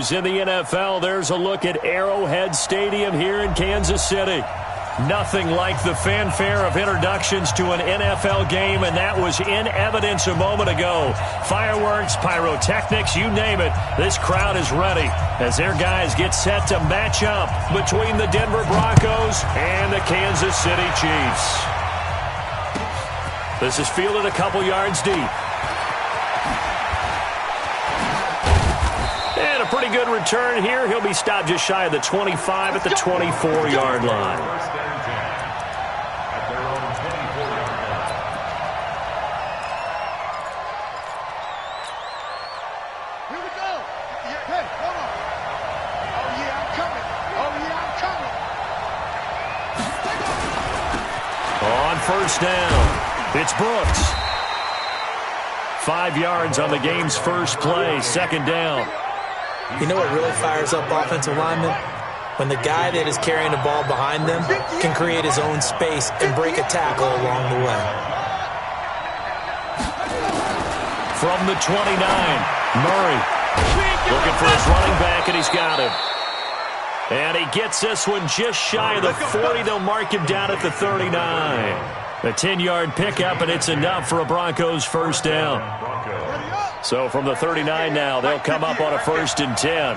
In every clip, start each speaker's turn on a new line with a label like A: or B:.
A: news in the NFL. There's a look at Arrowhead Stadium here in Kansas City. Nothing like the fanfare of introductions to an NFL game, and that was in evidence a moment ago. Fireworks, pyrotechnics, you name it. This crowd is ready as their guys get set to match up between the Denver Broncos and the Kansas City Chiefs. This is fielded a couple yards deep. And a pretty good return here. He'll be stopped just shy of the 25 at the 24-yard line. First down. It's Brooks. 5 yards on the game's first play. Second down.
B: You know what really fires up offensive linemen? When the guy that is carrying the ball behind them can create his own space and break a tackle along the way.
A: From the 29, Murray looking for his running back, and he's got him. And he gets this one just shy of the 40. They'll mark him down at the 39. A 10-yard pickup, and it's enough for a Broncos first down. So from the 39 now, they'll come up on a 1st and 10.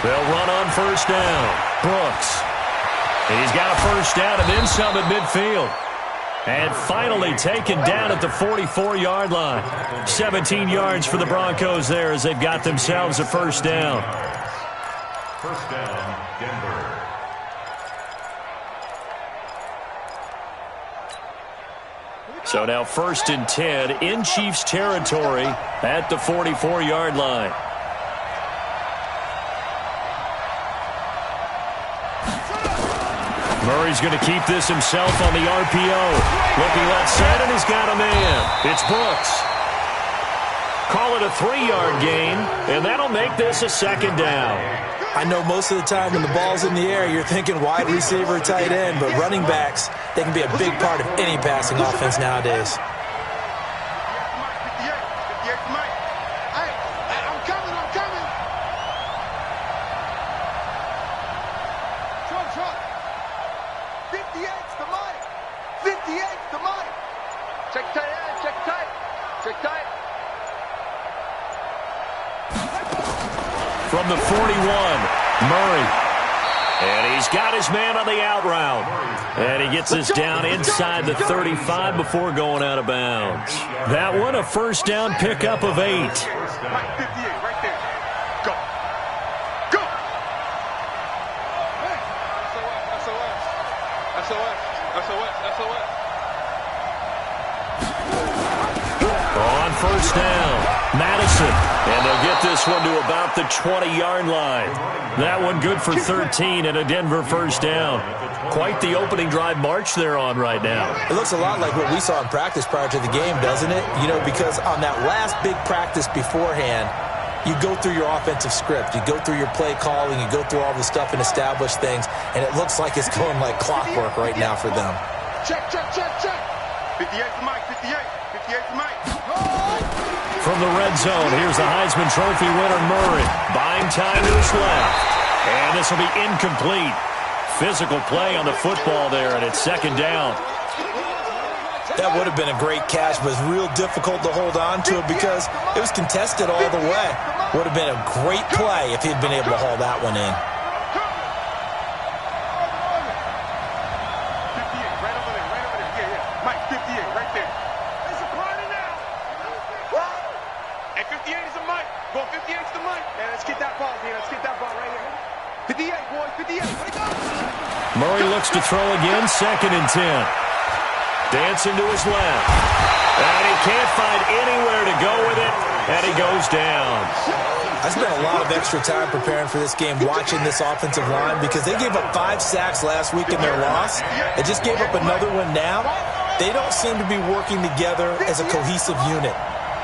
A: They'll run on first down. Brooks. He's got a first down and then some at midfield. And finally taken down at the 44-yard line. 17 yards for the Broncos there as they've got themselves a first down.
C: First down, Denver.
A: So now 1st and 10 in Chiefs territory at the 44-yard line. Murray's going to keep this himself on the RPO. Looking left side, and he's got a man. It's Brooks. Call it a 3-yard gain, and that'll make this a second down.
B: I know most of the time when the ball's in the air, you're thinking wide receiver, tight end, but running backs, they can be a big part of any passing offense nowadays.
A: From the 41, Murray. And he's got his man on the out route. And he gets this down inside the 35 before going out of bounds. That one, a first down pickup of 8. On first down, Madison. And they'll get this one to about the 20-yard line. That one good for 13 and a Denver first down. Quite the opening drive march they're on right now.
B: It looks a lot like what we saw in practice prior to the game, doesn't it? You know, because on that last big practice beforehand, you go through your offensive script. You go through your play calling. You go through all the stuff and establish things. And it looks like it's going like clockwork right now for them.
D: Check. 58 to Mike, 58 to Mike.
A: From the red zone, here's the Heisman Trophy winner, Murray. Buying time to his left. And this will be incomplete. Physical play on the football there, and it's second down.
B: That would have been a great catch, but it's real difficult to hold on to it because it was contested all the way. Would have been a great play if he'd been able to haul that one in.
A: Murray looks to throw again, 2nd and 10. Dancing to his left. And he can't find anywhere to go with it, and he goes down.
B: I spent a lot of extra time preparing for this game watching this offensive line because they gave up 5 sacks last week in their loss. They just gave up another one now. They don't seem to be working together as a cohesive unit.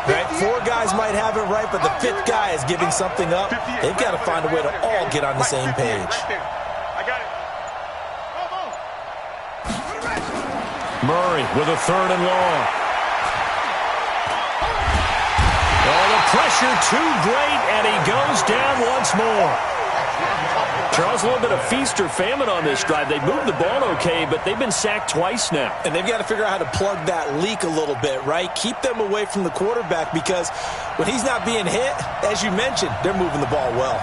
B: Right? 4 guys might have it right, but the 5th guy is giving something up. They've got to find a way to all get on the same page.
A: Murray with a 3rd and long. Oh, the pressure too great, and he goes down once more. Charles, a little bit of feast or famine on this drive. They moved the ball okay, but they've been sacked twice now.
B: And they've got to figure out how to plug that leak a little bit, right? Keep them away from the quarterback because when he's not being hit, as you mentioned, they're moving the ball well.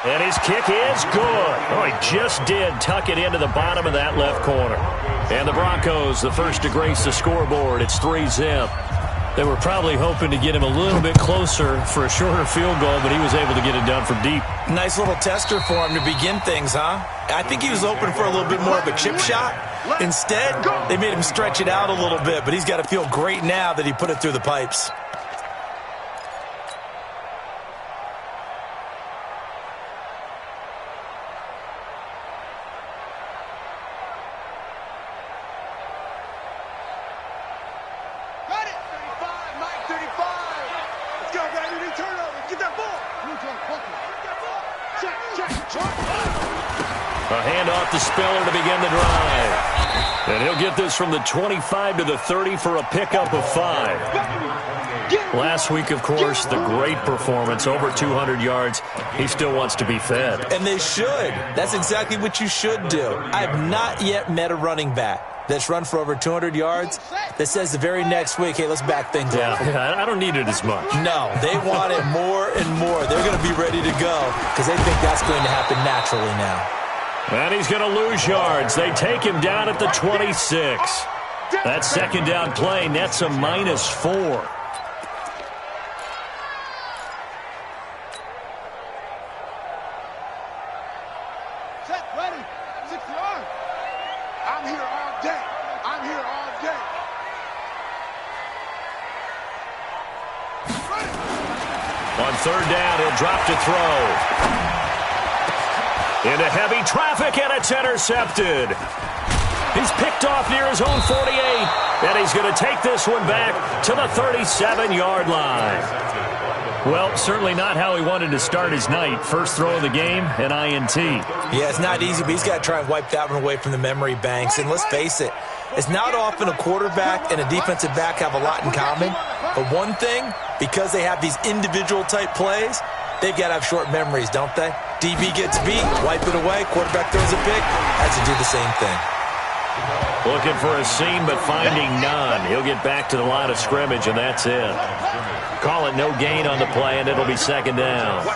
A: And his kick is good. Oh, he just did tuck it into the bottom of that left corner. And the Broncos, the first to grace the scoreboard. It's 3-zip. They were probably hoping to get him a little bit closer for a shorter field goal, but he was able to get it done from deep.
B: Nice little tester for him to begin things, huh? I think he was open for a little bit more of a chip shot. Instead, they made him stretch it out a little bit, but he's got to feel great now that he put it through the pipes.
A: A handoff to Spiller to begin the drive. And he'll get this from the 25 to the 30 for a pickup of 5. Last week, of course, the great performance, over 200 yards. He still wants to be fed.
B: And they should. That's exactly what you should do. I have not yet met a running back that's run for over 200 yards that says the very next week, hey, let's back things up.
A: Yeah, I don't need it as much.
B: No, they want it more and more. They're going to be ready to go because they think that's going to happen naturally now.
A: And he's going to lose yards. They take him down at the 26. That second down play nets a -4.
D: Set, ready, 60 yards. I'm here all day. I'm here all day.
A: On third down, he'll drop to throw. Into heavy traffic, and it's intercepted. He's picked off near his own 48, and he's going to take this one back to the 37-yard line. Well, certainly not how he wanted to start his night. First throw of the game, an INT.
B: Yeah, it's not easy, but he's got to try and wipe that one away from the memory banks. And let's face it, it's not often a quarterback and a defensive back have a lot in common. But one thing, because they have these individual type plays, they've got to have short memories, don't they? DB gets beat, wipe it away, quarterback throws a pick, has to do the same thing.
A: Looking for a seam, but finding none. He'll get back to the line of scrimmage, and that's it. Call it no gain on the play, and it'll be second down.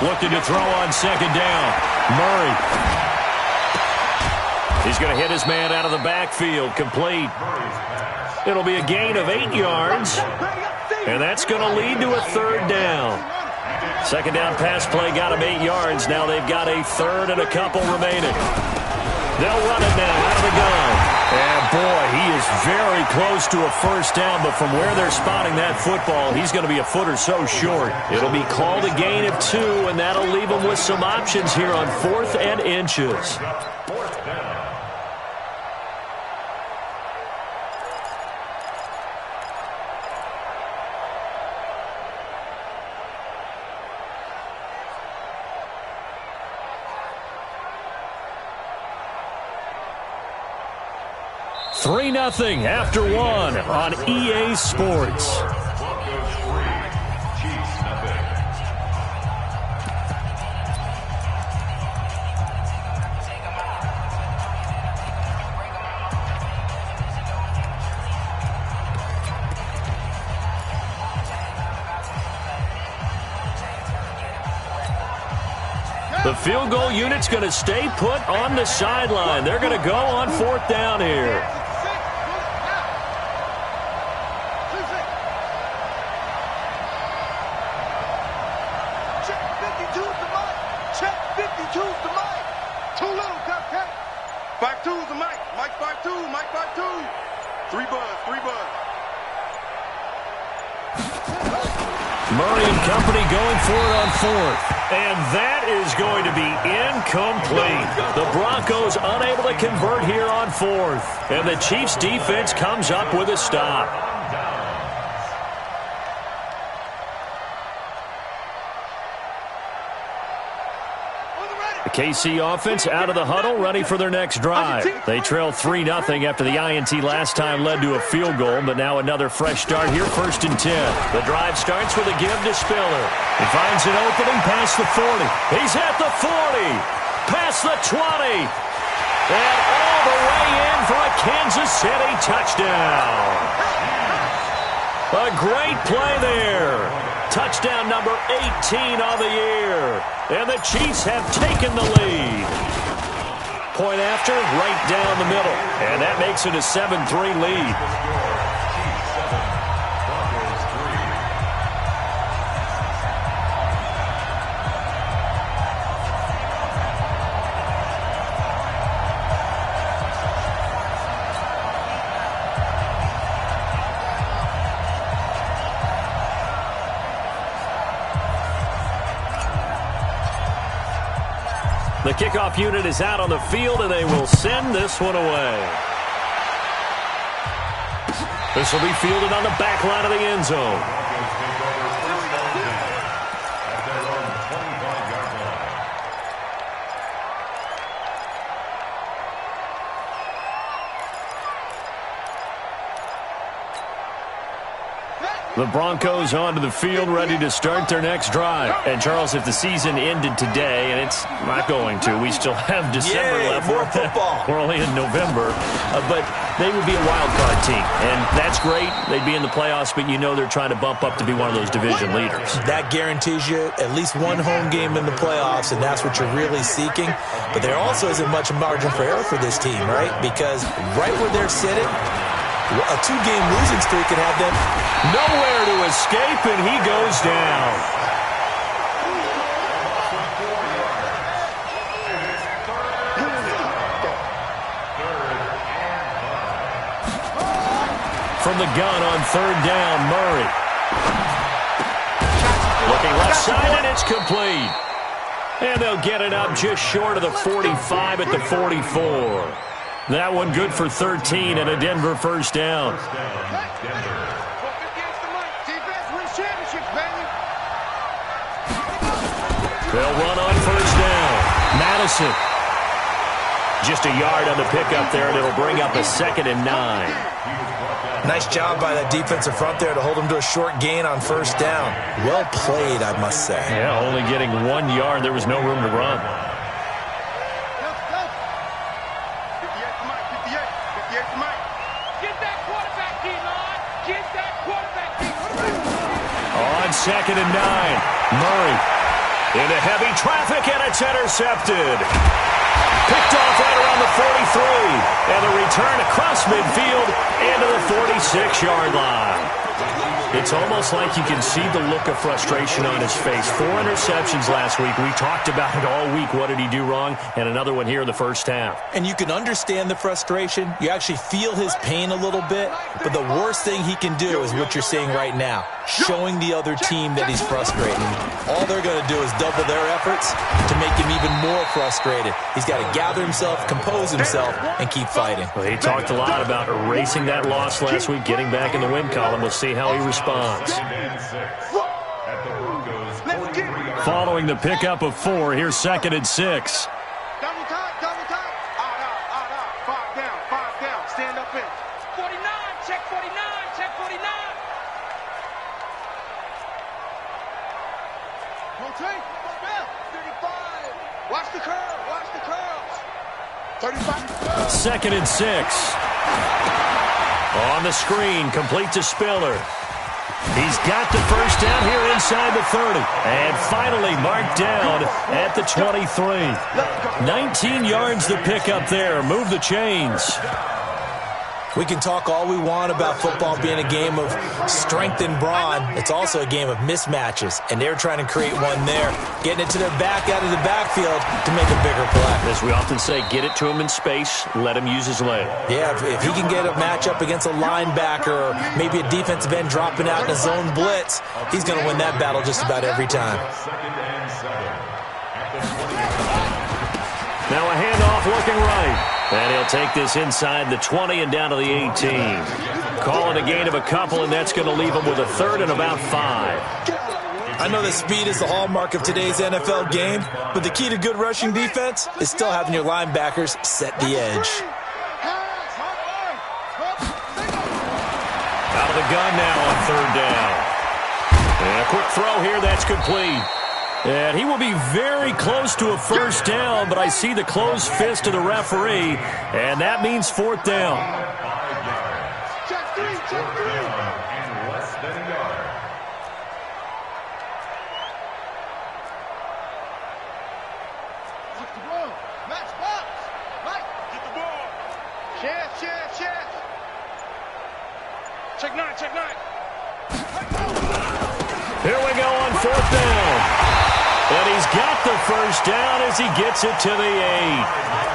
A: Looking to throw on second down. Murray. He's going to hit his man out of the backfield, complete. It'll be a gain of 8 yards, and that's going to lead to a third down. Second down pass play got him 8 yards. Now they've got a third and a couple remaining. They'll run it now out of the gun. And, boy, he is very close to a first down, but from where they're spotting that football, he's going to be a foot or so short. It'll be called a gain of 2, and that'll leave him with some options here on 4th and inches.
C: Fourth down.
A: Three 0 after 1 on EA Sports.
C: Broncos 3, Chiefs 0.
A: The field goal unit's going to stay put on the sideline. They're going to go on 4th down here.
D: Back two's the Mike. Mike 5-2. Mike 5-2. 3 buzz. 3 buzz.
A: Murray and company going for it on 4th. And that is going to be incomplete. The Broncos unable to convert here on 4th. And the Chiefs defense comes up with a stop. The KC offense out of the huddle, ready for their next drive. They trail 3-0 after the INT last time led to a field goal, but now another fresh start here, 1st and 10. The drive starts with a give to Spiller. He finds an opening past the 40. He's at the 40, past the 20, and all the way in for a Kansas City touchdown. A great play there. Touchdown number 18 on the year. And the Chiefs have taken the lead. Point after, right down the middle. And that makes it a 7-3 lead. The kickoff unit is out on the field, and they will send this one away. This will be fielded on the back line of the end zone. The Broncos onto the field, ready to start their next drive. And, Charles, if the season ended today, and it's not going to, we still have December left.
B: More football.
A: We're only in November. But they would be a wild card team. And that's great. They'd be in the playoffs, but you know they're trying to bump up to be one of those division leaders.
B: That guarantees you at least one home game in the playoffs, and that's what you're really seeking. But there also isn't much margin for error for this team, right? Because right where they're sitting, a 2-game losing streak can have them
A: nowhere to escape, and he goes down. From the gun on 3rd down, Murray. Looking left side, and it's complete. And they'll get it up just short of the 45 at the 44. That one good for 13 and a Denver first down. They'll run on first down. Madison. Just a yard on the pickup there, and it'll bring up a 2nd and 9.
B: Nice job by that defensive front there to hold them to a short gain on first down. Well played, I must say.
A: Yeah, only getting 1 yard. There was no room to run. On 2nd and 9, Murray into heavy traffic, and it's intercepted. Picked off right around the 43, and the return across midfield into the 46-yard line. It's almost like you can see the look of frustration on his face. 4 interceptions last week. We talked about it all week. What did he do wrong? And another one here in the first half.
B: And you can understand the frustration. You actually feel his pain a little bit. But the worst thing he can do is what you're seeing right now, showing the other team that he's frustrated. All they're going to do is double their efforts to make him even more frustrated. He's got to gather himself, compose himself, and keep fighting.
A: Well, he talked a lot about erasing that loss last week, getting back in the win column. We'll see how he responds. Following the pickup of 4, here's 2nd and 6.
D: Double time, double time. Out. 5 down. Stand up in. 49, check 49, check 49. Rotate, 35. Watch the curls. 35.
A: 2nd and 6. On the screen, complete to Spiller. He's got the first down here inside the 30. And finally marked down at the 23. 19 yards to pick up there. Move the chains.
B: We can talk all we want about football being a game of strength and brawn. It's also a game of mismatches, and they're trying to create one there, getting it to their back out of the backfield to make a bigger play.
A: As we often say, get it to him in space, let him use his leg.
B: Yeah, if he can get a matchup against a linebacker or maybe a defensive end dropping out in a zone blitz, he's going to win that battle just about every time.
A: Now a handoff looking right. And he'll take this inside the 20 and down to the 18. Call it a gain of a couple, and that's going to leave him with a 3rd and about 5.
B: I know that speed is the hallmark of today's NFL game, but the key to good rushing defense is still having your linebackers set the edge.
A: Out of the gun now on third down. And a quick throw here, that's complete. And he will be very close to a first down, but I see the closed fist of the referee, and that means fourth down.
D: Check three.
C: And less than a yard.
D: Get the ball. Match box. Mike, get the ball. Chance. Check nine.
A: Here we go on fourth down. And he's got the first down as he gets it to the 8.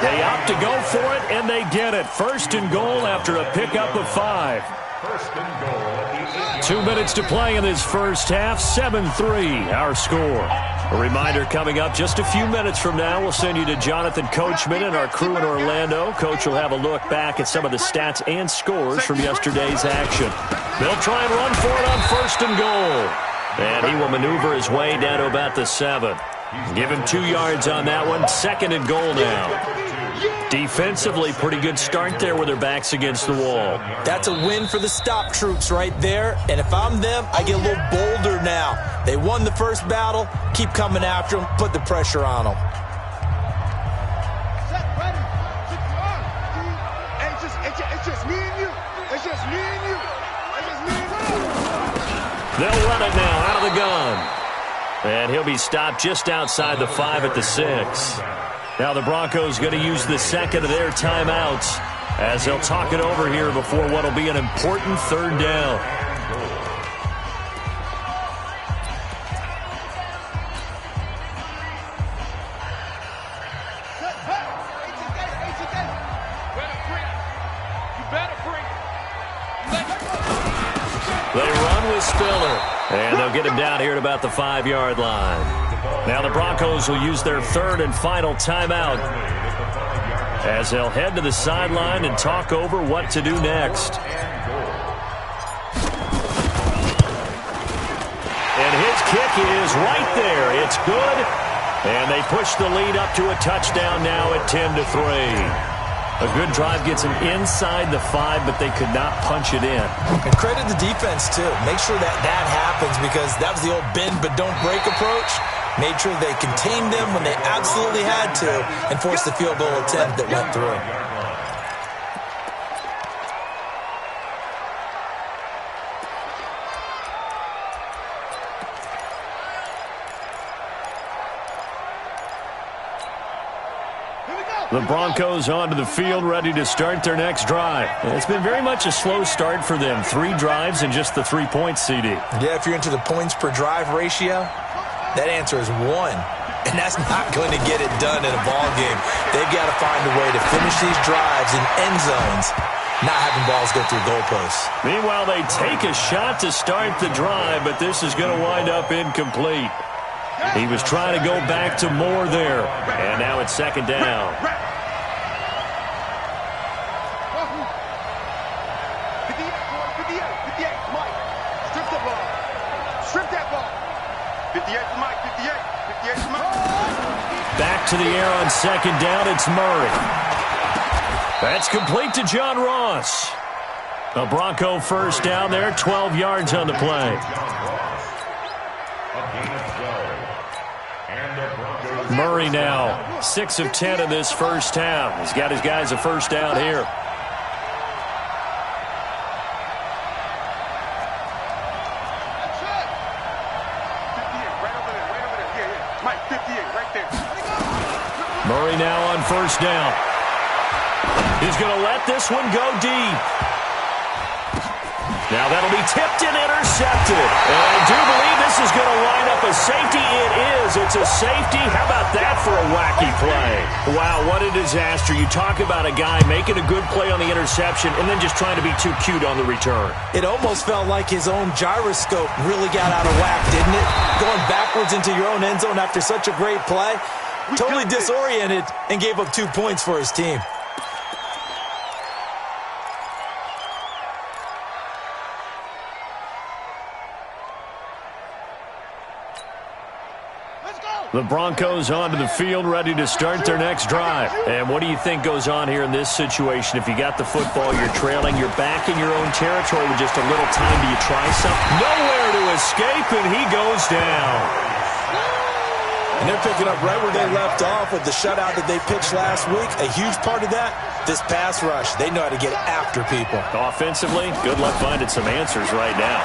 A: They opt to go for it, and they get it. First and goal after a pickup of 5.
C: First and goal at the 8.
A: 2 minutes to play in this first half. 7-3 our score. A reminder coming up just a few minutes from now. We'll send you to Jonathan Coachman and our crew in Orlando. Coach will have a look back at some of the stats and scores from yesterday's action. They'll try and run for it on first and goal. And he will maneuver his way down to about the 7. Give him 2 yards on that one. Second and goal now. Defensively, pretty good start there with their backs against the wall.
B: That's a win for the stop troops right there. And if I'm them, I get a little bolder now. They won the first battle. Keep coming after them. Put the pressure on them.
D: Set, ready. It's just me and you. It's just me and you.
A: They'll run it now out of the gun. And he'll be stopped just outside the 5 at the 6. Now the Broncos going to use the second of their timeouts as they'll talk it over here before what will be an important third down. They run with Spiller, and they'll get him down here at about the 5-yard line. Now the Broncos will use their third and final timeout as they'll head to the sideline and talk over what to do next. And his kick is right there. It's good, and they push the lead up to a touchdown now at 10-3. A good drive gets them inside the 5, but they could not punch it in.
B: And credit the defense, too. Make sure that happens because that was the old bend but don't break approach. Made sure they contained them when they absolutely had to and forced the field goal attempt that went through.
A: The Broncos onto the field, ready to start their next drive. It's been very much a slow start for them. 3 drives and just the 3 points, CD.
B: Yeah, if you're into the points per drive ratio, that answer is 1. And that's not going to get it done in a ball game. They've got to find a way to finish these drives in end zones, not having balls go through goalposts.
A: Meanwhile, they take a shot to start the drive, but this is going to wind up incomplete. He was trying to go back to Moore there. And now it's second down.
D: 58, Mike. Strip the ball. Strip that ball. 58 to Mike, 58 to Mike.
A: Back to the air on second down, it's Murray. That's complete to John Ross. A Bronco first down there, 12 yards on the play. Murray now 6 of 10 in this first half. He's got his guys a first down here. Murray now on first down. He's going to let this one go deep. Now that'll be tipped and intercepted. And I do believe this is going to line up a safety. It is. It's a safety. How about that for a wacky play? Wow, what a disaster. You talk about a guy making a good play on the interception and then just trying to be too cute on the return.
B: It almost felt like his own gyroscope really got out of whack, didn't it? Going backwards into your own end zone after such a great play. Totally disoriented and gave up 2 points for his team.
A: The Broncos onto the field, ready to start their next drive. And what do you think goes on here in this situation? If you got the football, you're trailing, you're back in your own territory with just a little time. Do you try something? Nowhere to escape, and he goes down.
B: And they're picking up right where they left off with the shutout that they pitched last week. A huge part of that, this pass rush. They know how to get after people.
A: Offensively, good luck finding some answers right now.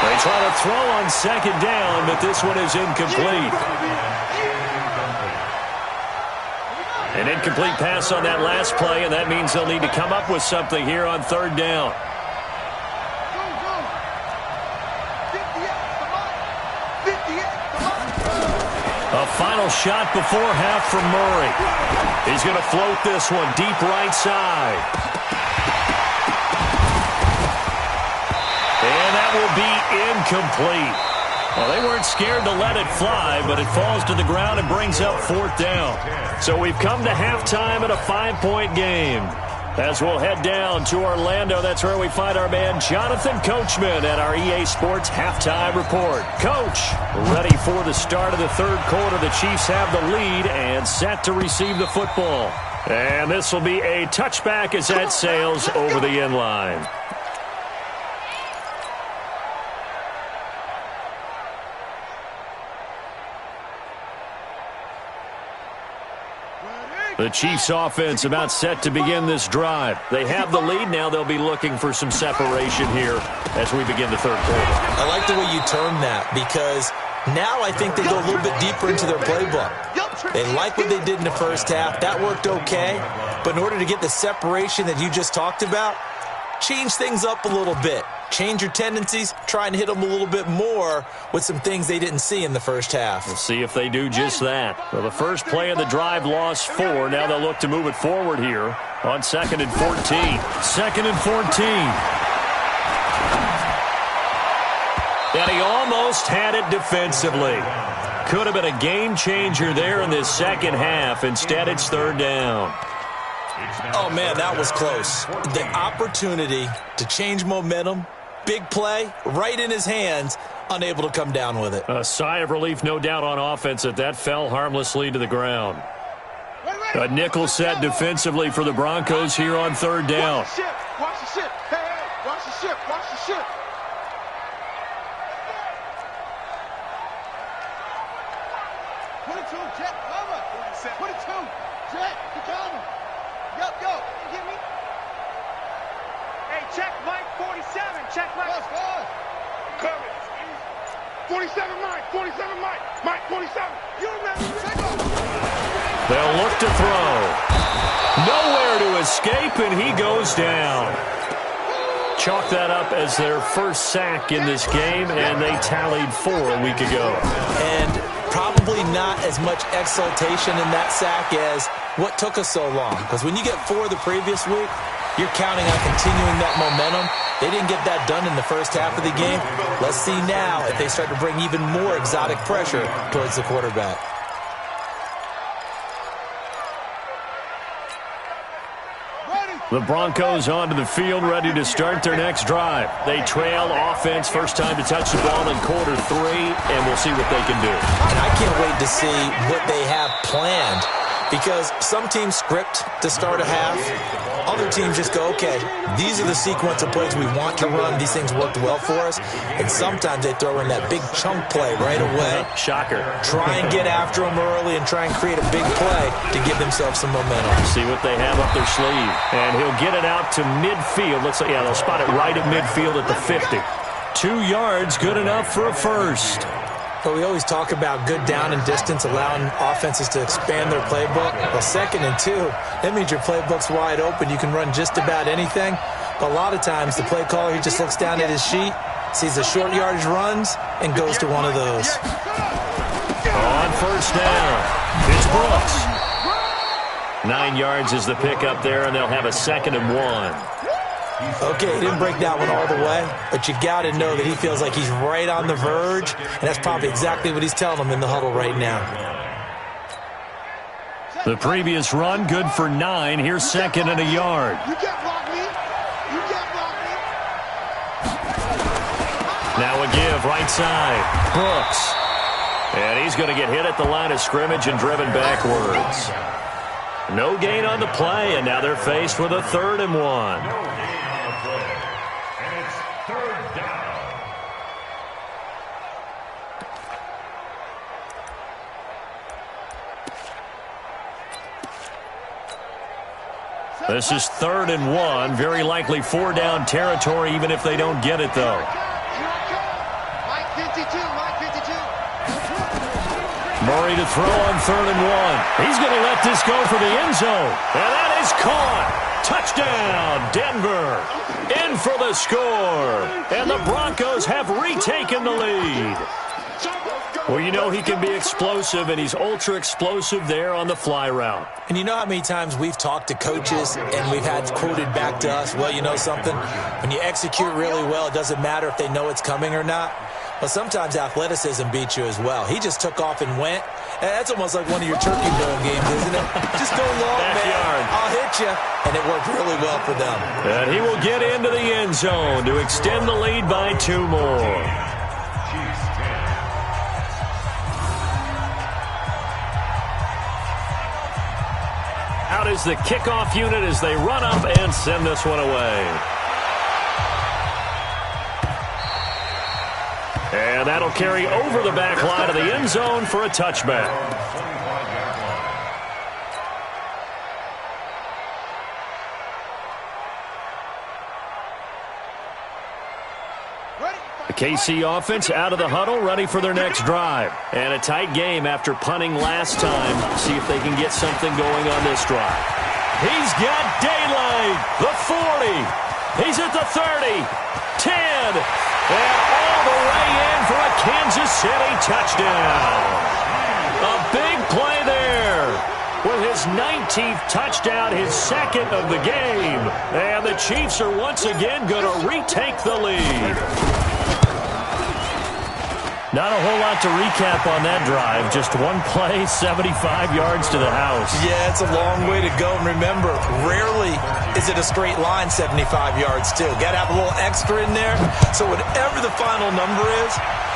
A: They try to throw on second down, but this one is incomplete. An incomplete pass on that last play, and that means they'll need to come up with something here on third down. A final shot before half from Murray. He's going to float this one deep right side. And that will be incomplete. Well, they weren't scared to let it fly, but it falls to the ground and brings up fourth down. So we've come to halftime in a 5-point game. As we'll head down to Orlando, that's where we find our man Jonathan Coachman at our EA Sports Halftime Report. Coach, ready for the start of the third quarter. The Chiefs have the lead and set to receive the football. And this will be a touchback as that sails over the end line. The Chiefs offense about set to begin this drive. They have the lead. Now they'll be looking for some separation here as we begin the third quarter.
B: I like the way you term that because now I think they go a little bit deeper into their playbook. They like what they did in the first half. That worked okay. But in order to get the separation that you just talked about, change things up a little bit. Change your tendencies, try and hit them a little bit more with some things they didn't see in the first half.
A: We'll see if they do just that. Well, the first play of the drive lost 4. Now they'll look to move it forward here on 2nd and 14. 2nd and 14. And he almost had it defensively. Could have been a game changer there in this second half. Instead, it's third down.
B: Oh, man, that was close. The opportunity to change momentum, big play, right in his hands, unable to come down with it.
A: A sigh of relief, no doubt, on offense that fell harmlessly to the ground. A nickel set defensively for the Broncos here on third down.
D: Watch the ship. Watch the ship. Hey, hey, watch the ship. Watch the ship. Jet, cover. 22. Jet, the cover. Yup, yo. You get me? Hey, check Mike 47. Check Mike. Cover. 47 Mike. 47 Mike. Mike 47. You remember. Check up.
A: They'll look to throw. Nowhere to escape, and he goes down. Chalk that up as their first sack in this game, and they tallied 4 a week ago.
B: And probably not as much exultation in that sack as what took us so long. Because when you get 4 the previous week, you're counting on continuing that momentum. They didn't get that done in the first half of the game. Let's see now if they start to bring even more exotic pressure towards the quarterback.
A: The Broncos onto the field, ready to start their next drive. They trail offense, first time to touch the ball in quarter 3, and we'll see what they can do.
B: And I can't wait to see what they have planned, because some teams script to start a half. Other teams just go, okay, these are the sequence of plays we want to run. These things worked well for us. And sometimes they throw in that big chunk play right away.
A: Shocker.
B: Try and get after them early and try and create a big play to give themselves some momentum.
A: See what they have up their sleeve. And he'll get it out to midfield. Looks like, yeah, they'll spot it right at midfield at the 50. 2 yards, good enough for a first.
B: But we always talk about good down and distance, allowing offenses to expand their playbook. Well, 2nd and 2, that means your playbook's wide open. You can run just about anything. But a lot of times, the play caller, he just looks down at his sheet, sees the short yardage runs, and goes to one of those.
A: On first down, it's Brooks. 9 yards is the pickup there, and they'll have a 2nd and 1.
B: Okay, he didn't break that one all the way, but you got to know that he feels like he's right on the verge, and that's probably exactly what he's telling them in the huddle right now.
A: The previous run, good for 9. Here's 2nd and a yard.
D: You can't block me. You can't block me.
A: Now a give, right side. Brooks. And he's going to get hit at the line of scrimmage and driven backwards. No gain on the play, and now they're faced with a 3rd and 1.
C: No gain on the play. And it's 3rd down.
A: This is 3rd and 1. Very likely 4-down territory, even if they don't get it, though.
D: Mike 52, Mike 52.
A: Murray to throw on 3rd and 1. He's going to let this go for the end zone. And that is caught. Touchdown, Denver. In for the score. And the Broncos have retaken the lead. Well, you know he can be explosive, and he's ultra-explosive there on the fly route.
B: And you know how many times we've talked to coaches and we've had quoted back to us, well, you know something? When you execute really well, it doesn't matter if they know it's coming or not. But sometimes athleticism beats you as well. He just took off and went. And that's almost like one of your turkey bowl games, isn't it? Just go long,
A: Backyard.
B: man. I'll hit you. And it worked really well for them.
A: And he will get into the end zone to extend the lead by 2 more. Out is the kickoff unit as they run up and send this one away. And that'll carry over the back line of the end zone for a touchback. The KC offense out of the huddle, ready for their next drive. And a tight game after punting last time. See if they can get something going on this drive. He's got daylight. The 40. He's at the 30. 10. And all the way in for a Kansas City touchdown. A big play there. With his 19th touchdown, his 2nd of the game. And the Chiefs are once again going to retake the lead. Not a whole lot to recap on that drive. Just one play, 75 yards to the house.
B: Yeah, it's a long way to go. And remember, rarely is it a straight line 75 yards, too. Got to have a little extra in there. So whatever the final number is,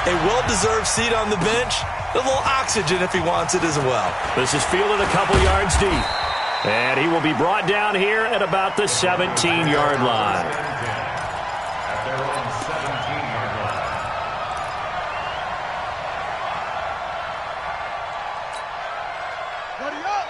B: a well-deserved seat on the bench, a little oxygen if he wants it as well.
A: This is fielded a couple yards deep. And he will be brought down here at about the 17-yard line.
C: At their own 17-yard line.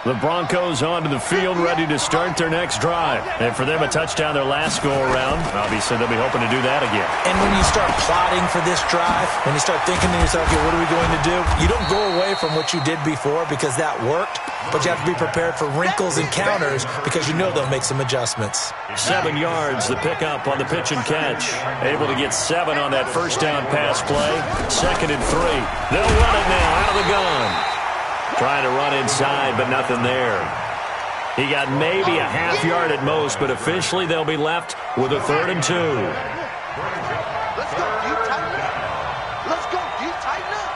A: The Broncos onto the field, ready to start their next drive. And for them, a touchdown their last go-around. Obviously, they'll be hoping to do that again.
B: And when you start plotting for this drive, when you start thinking to yourself, okay, what are we going to do? You don't go away from what you did before because that worked, but you have to be prepared for wrinkles and counters because you know they'll make some adjustments.
A: 7 yards, the pickup on the pitch and catch. Able to get 7 on that first down pass play. 2nd and 3. They'll run it now out of the gun. Trying to run inside, but nothing there. He got maybe a half yard at most, but officially they'll be left with a 3rd and 2.
D: Let's go. You tighten up. Let's go. You tighten up.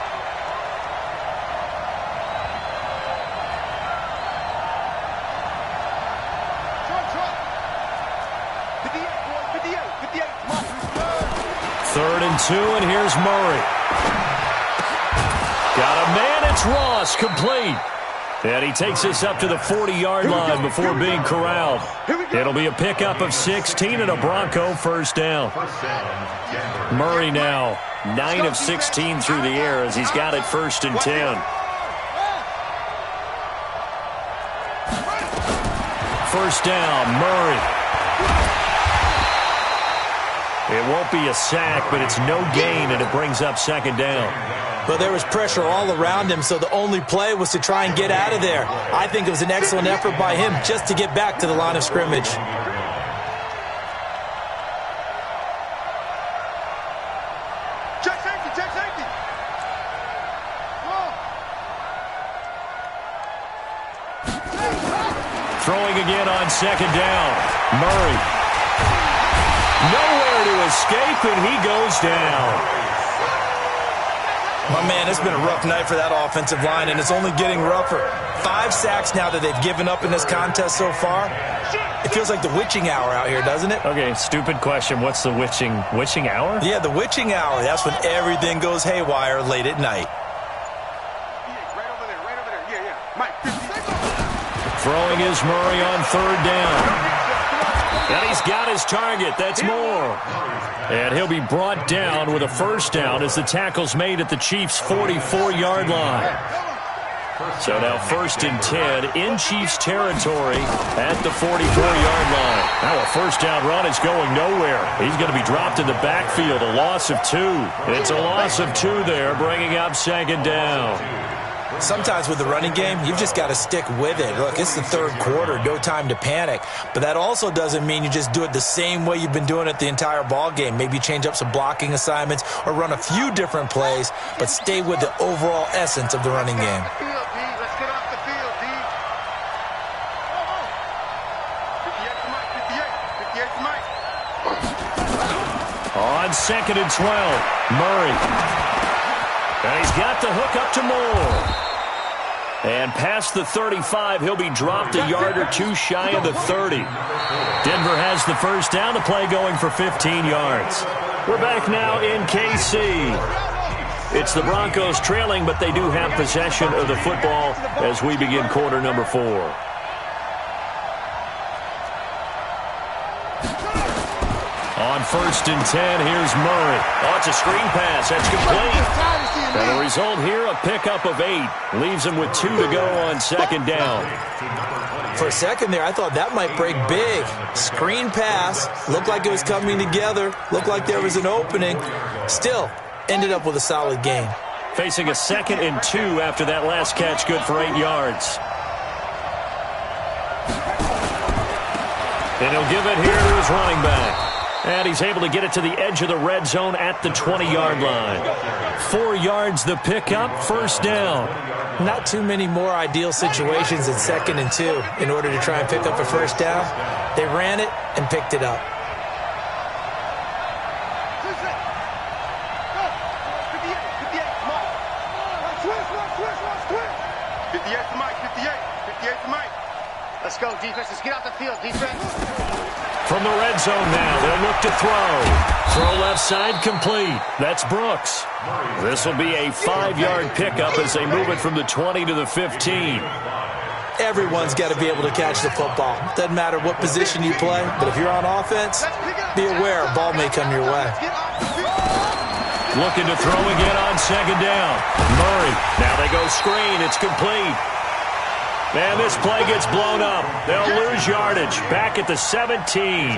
D: Try. 58, boy. 58. Come on.
A: 3rd and 2, and here's Murray. Got a man, it's Ross, complete. And he takes this up to the 40-yard line before being corralled. It'll be a pickup of 16 and a Bronco first down. Murray now 9 of 16 through the air as he's got it 1st and 10. First down, Murray. It won't be a sack, but it's no gain, and it brings up 2nd down.
B: But there was pressure all around him, so the only play was to try and get out of there. I think it was an excellent effort by him just to get back to the line of scrimmage.
D: Check safety.
A: Throwing again on 2nd down. Murray. Nowhere to escape, and he goes down.
B: My man, it's been a rough night for that offensive line, and it's only getting rougher. 5 sacks now that they've given up in this contest so far. It feels like the witching hour out here, doesn't it?
A: Okay, stupid question. What's the witching hour?
B: Yeah, the witching hour. That's when everything goes haywire late at night.
D: Right over there. Yeah. Mike,
A: Throwing is Murray on 3rd down. And he's got his target. That's Moore. And he'll be brought down with a 1st down as the tackle's made at the Chiefs' 44-yard line. So now 1st and 10 in Chiefs territory at the 44-yard line. Now a 1st down run is going nowhere. He's going to be dropped in the backfield, a loss of 2. It's a loss of 2 there, bringing up 2nd down.
B: Sometimes with the running game, you've just got to stick with it. Look, it's the 3rd quarter, no time to panic. But that also doesn't mean you just do it the same way you've been doing it the entire ball game. Maybe change up some blocking assignments or run a few different plays, but stay with the overall essence of the running game.
D: Let's get off the field, D. 58 to Mike.
A: On 2nd and 12, Murray. And he's got the hook up to Moore. And past the 35, he'll be dropped a yard or 2 shy of the 30. Denver has the 1st down, the play going for 15 yards. We're back now in KC. It's the Broncos trailing, but they do have possession of the football as we begin quarter number 4. On 1st and 10, here's Murray. Oh, it's a screen pass. That's complete. And the result here, a pickup of 8. Leaves him with 2 to go on 2nd down.
B: For a second there, I thought that might break big. Screen pass. Looked like it was coming together. Looked like there was an opening. Still, ended up with a solid gain.
A: Facing a 2nd and 2 after that last catch, good for 8 yards. And he'll give it here to his running back. And he's able to get it to the edge of the red zone at the 20-yard line. 4 yards the pickup, 1st down.
B: Not too many more ideal situations than 2nd and 2 in order to try and pick up a 1st down. They ran it and picked it up.
D: Let's go, defense. Let's get off the field, defense.
A: From the red zone now, they'll look to throw. Throw left side complete. That's Brooks. This will be a 5-yard pickup as they move it from the 20 to the 15.
B: Everyone's got to be able to catch the football. Doesn't matter what position you play, but if you're on offense, be aware a ball may come your way.
A: Looking to throw again on 2nd down. Murray. Now they go screen. It's complete. And this play gets blown up. They'll lose yardage. Back at the 17.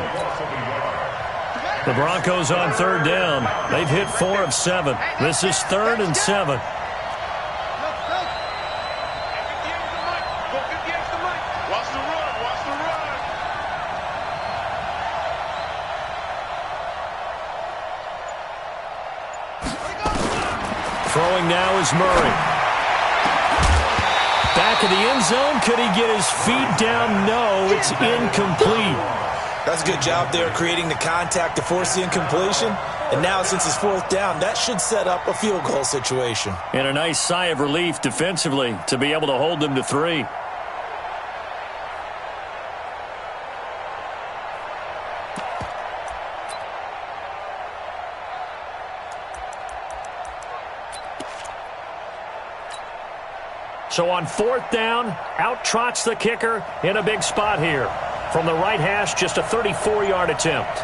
A: The Broncos on 3rd down. They've hit 4 of 7. This is 3rd and 7. Throwing now is Murray. Back in the end zone. Could he get his feet down? No, it's incomplete.
B: That's a good job there creating the contact to force the incompletion. And now since it's 4th down, that should set up a field goal situation.
A: And a nice sigh of relief defensively to be able to hold them to 3. So on 4th down, out trots the kicker in a big spot here. From the right hash, just a 34-yard attempt.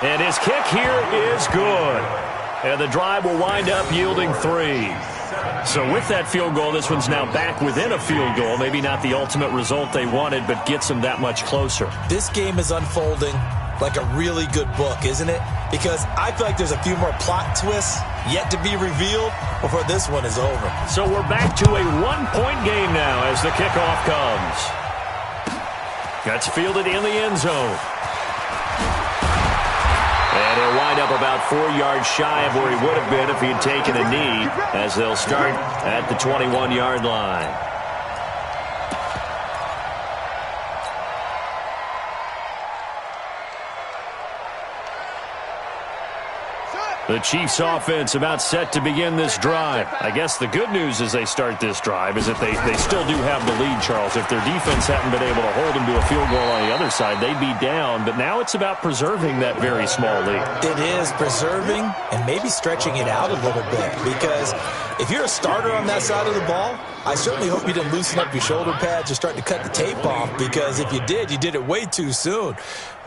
A: And his kick here is good. And the drive will wind up yielding 3. So with that field goal, this one's now back within a field goal. Maybe not the ultimate result they wanted, but gets them that much closer.
B: This game is unfolding like a really good book, isn't it? Because I feel like there's a few more plot twists yet to be revealed before this one is over.
A: So we're back to a 1-point game now as the kickoff comes. Gets fielded in the end zone. And he'll wind up about 4 yards shy of where he would have been if he had taken a knee, as they'll start at the 21-yard line. The Chiefs offense about set to begin this drive. I guess the good news as they start this drive is that they still do have the lead, Charles. If their defense hadn't been able to hold them to a field goal on the other side, they'd be down. But now it's about preserving that very small lead.
B: It is preserving and maybe stretching it out a little bit, because if you're a starter on that side of the ball, I certainly hope you didn't loosen up your shoulder pads or start to cut the tape off, because if you did it way too soon.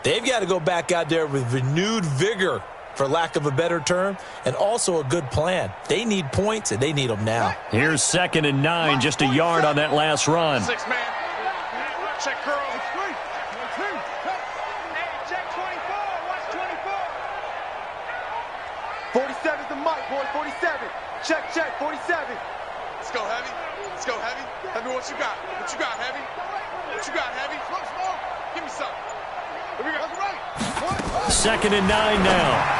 B: They've got to go back out there with renewed vigor, for lack of a better term, and also a good plan. They need points, and they need them now.
A: Here's 2nd and 9, just a yard on that last run.
D: 6 man. Check curl. Hey, check 24. Watch 24. 47's the mic, boy. 47. Check, 47. Let's go, Heavy. Let's go, Heavy. Heavy, what you got? What you got, Heavy? What you got, Heavy? Give me something. Here we go. That's right.
A: 2nd and 9 now.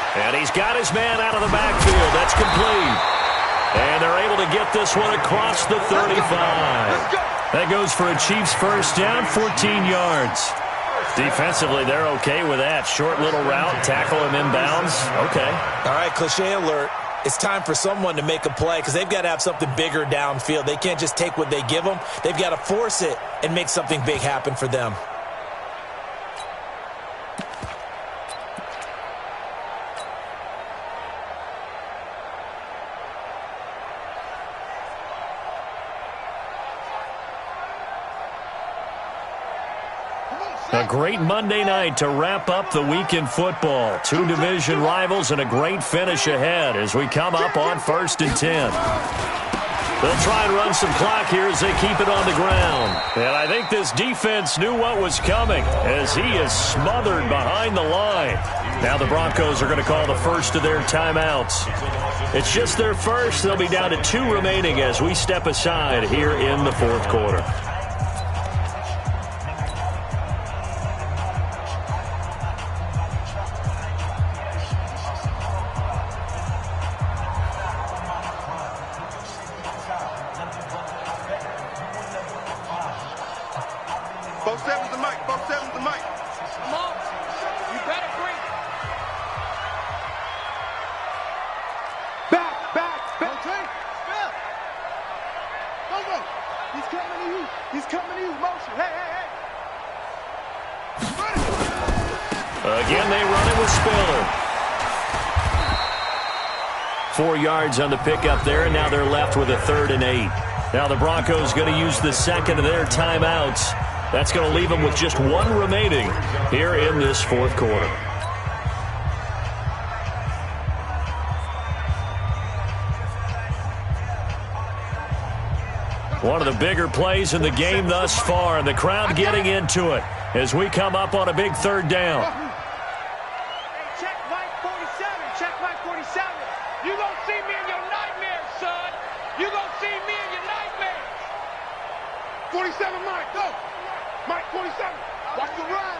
A: And he's got his man out of the backfield. That's complete. And they're able to get this one across the 35. That goes for a Chiefs first down, 14 yards. Defensively, they're okay with that. Short little route, tackle him inbounds. Okay.
B: All right, cliche alert. It's time for someone to make a play, because they've got to have something bigger downfield. They can't just take what they give them. They've got to force it and make something big happen for them.
A: A great Monday night to wrap up the week in football. 2 division rivals and a great finish ahead as we come up on 1st and 10. They'll try and run some clock here as they keep it on the ground. And I think this defense knew what was coming as he is smothered behind the line. Now the Broncos are going to call the first of their timeouts. It's just their first. They'll be down to 2 remaining as we step aside here in the 4th quarter. Again, they run it with Spiller. 4 yards on the pickup there, and now they're left with a 3rd and 8. Now the Broncos going to use the second of their timeouts. That's going to leave them with just 1 remaining here in this 4th quarter. One of the bigger plays in the game thus far, and the crowd getting into it as we come up on a big 3rd down.
D: Hey, check Mike 47. Check Mike 47. You gonna see me in your nightmares, son. You gonna see me in your nightmares. 47, Mike, go. Mike 47. Watch the run.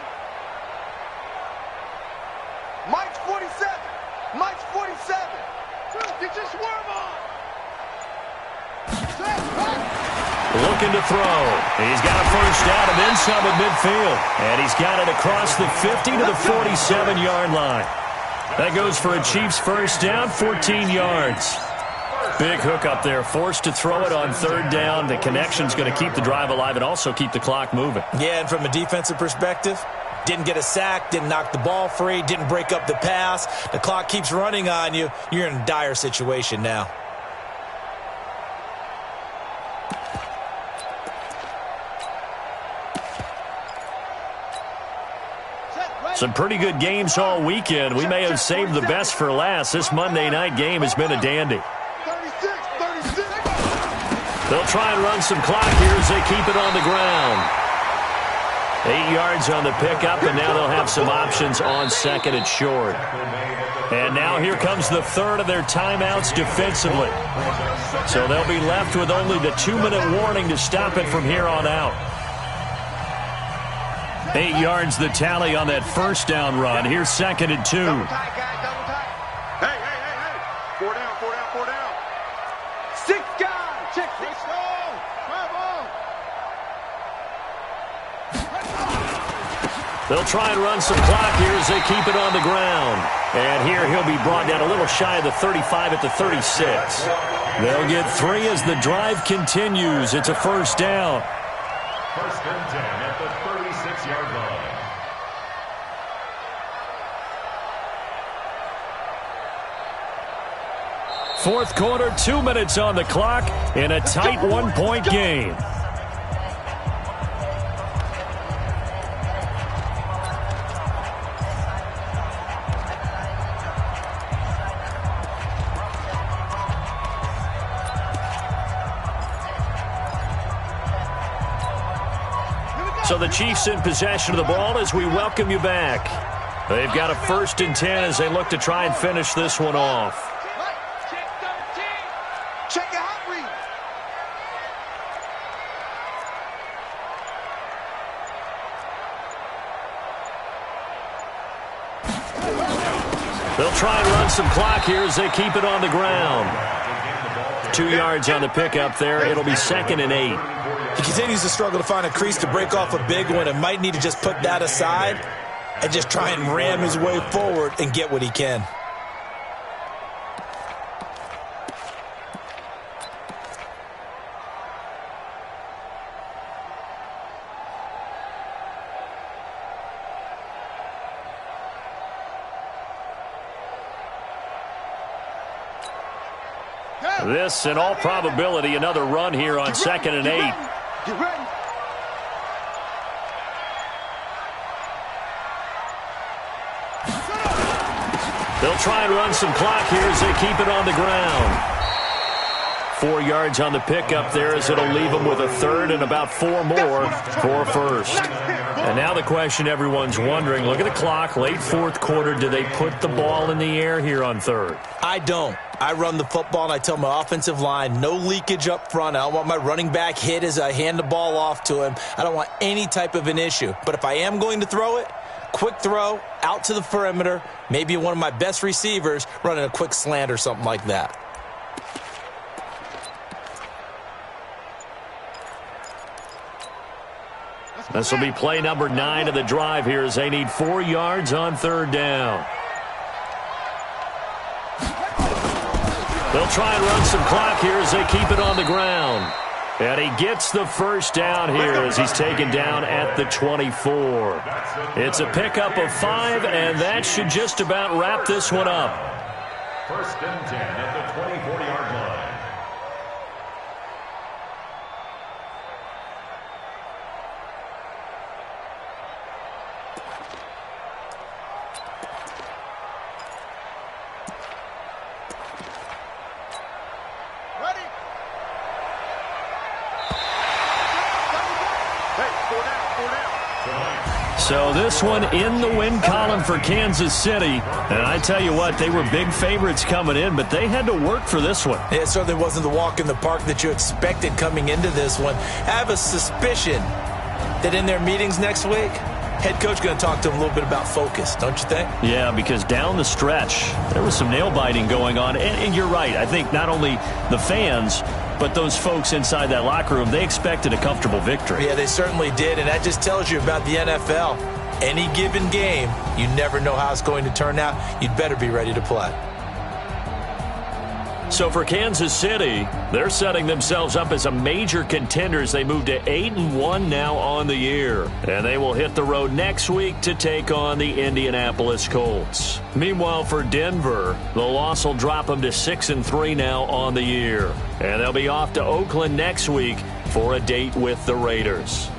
D: Mike's 47. Mike's 47. Get your swerve on.
A: Looking to throw. He's got a first down and then some at midfield. And he's got it across the 50 to the 47-yard line. That goes for a Chiefs first down, 14 yards. Big hook up there, forced to throw it on 3rd down. The connection's going to keep the drive alive and also keep the clock moving.
B: Yeah, and from a defensive perspective, didn't get a sack, didn't knock the ball free, didn't break up the pass. The clock keeps running on you. You're in a dire situation now.
A: Some pretty good games all weekend. We may have saved the best for last. This Monday night game has been a dandy.
D: 36.
A: They'll try and run some clock here as they keep it on the ground. 8 yards on the pickup, and now they'll have some options on 2nd and short. And now here comes the 3rd of their timeouts defensively. So they'll be left with only the 2-minute warning to stop it from here on out. 8 yards the tally on that first down run. Here's 2nd and 2.
D: Double tight, guys, double tight. Hey. 4 down. 6 guys. Check 6.
A: They'll try and run some clock here as they keep it on the ground. And here he'll be brought down a little shy of the 35 at the 36. They'll get 3 as the drive continues. It's a first down.
C: First and 10 at the 36-yard line.
A: Fourth quarter, 2 minutes on the clock in a tight one-point game. So the Chiefs in possession of the ball as we welcome you back. They've got a first and 10 as they look to try and finish this one off.
D: Check your hot read.
A: They'll try and run some clock here as they keep it on the ground. 2 yards on the pickup there. It'll be 2nd and 8.
B: He continues to struggle to find a crease to break off a big one and might need to just put that aside and just try and ram his way forward and get what he can.
A: This, in all probability, another run here on 2nd and 8.
D: Get ready.
A: They'll try and run some clock here as they keep it on the ground. 4 yards on the pickup there as it'll leave them with a third and about 4 more for first. And now the question everyone's wondering, look at the clock, late fourth quarter, do they put the ball in the air here on third?
B: I don't. I run the football and I tell my offensive line, no leakage up front. I don't want my running back hit as I hand the ball off to him. I don't want any type of an issue. But if I am going to throw it, quick throw, out to the perimeter, maybe one of my best receivers running a quick slant or something like that.
A: This will be play number 9 of the drive here as they need 4 yards on third down. They'll try and run some clock here as they keep it on the ground. And he gets the first down here as he's taken down at the 24. It's a pickup of 5, and that should just about wrap this one up.
C: First and 10 at the 24-yard line.
A: So this one in the win column for Kansas City. And I tell you what, they were big favorites coming in, but they had to work for this one.
B: It certainly wasn't the walk in the park that you expected coming into this one. I have a suspicion that in their meetings next week, head coach going to talk to them a little bit about focus, don't you think?
A: Yeah, because down the stretch, there was some nail-biting going on. And you're right. I think not only the fans, but those folks inside that locker room, they expected a comfortable victory.
B: Yeah, they certainly did, and that just tells you about the NFL. Any given game, you never know how it's going to turn out. You'd better be ready to play.
A: So for Kansas City, they're setting themselves up as a major contender as they move to 8-1 now on the year. And they will hit the road next week to take on the Indianapolis Colts. Meanwhile, for Denver, the loss will drop them to 6-3 now on the year. And they'll be off to Oakland next week for a date with the Raiders.